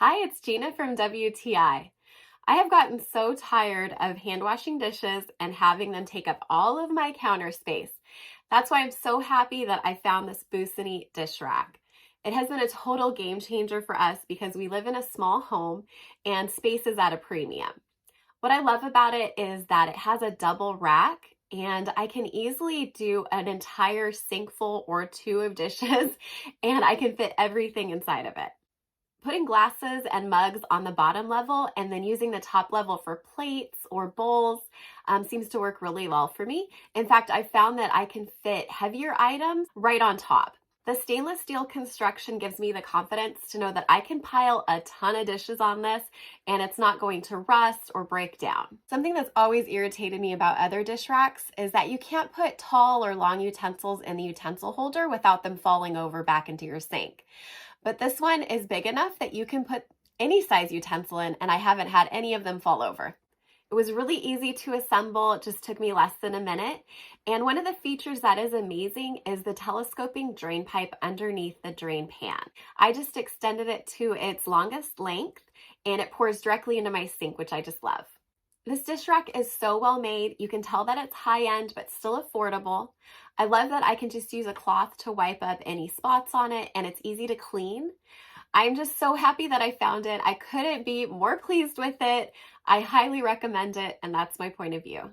Hi, it's Gina from WTI. I have gotten so tired of hand washing dishes and having them take up all of my counter space. That's why I'm so happy that I found this Boosiny dish rack. It has been a total game changer for us because we live in a small home and space is at a premium. What I love about it is that it has a double rack and I can easily do an entire sink full or two of dishes and I can fit everything inside of it. Putting glasses and mugs on the bottom level and then using the top level for plates or bowls seems to work really well for me. In fact, I found that I can fit heavier items right on top. The stainless steel construction gives me the confidence to know that I can pile a ton of dishes on this and it's not going to rust or break down. Something that's always irritated me about other dish racks is that you can't put tall or long utensils in the utensil holder without them falling over back into your sink. But this one is big enough that you can put any size utensil in, and I haven't had any of them fall over. It was really easy to assemble. It just took me less than a minute. And one of the features that is amazing is the telescoping drain pipe underneath the drain pan. I just extended it to its longest length, and it pours directly into my sink, which I just love. This dish rack is so well made. You can tell that it's high end, but still affordable. I love that I can just use a cloth to wipe up any spots on it, and it's easy to clean. I'm just so happy that I found it. I couldn't be more pleased with it. I highly recommend it, and that's my point of view.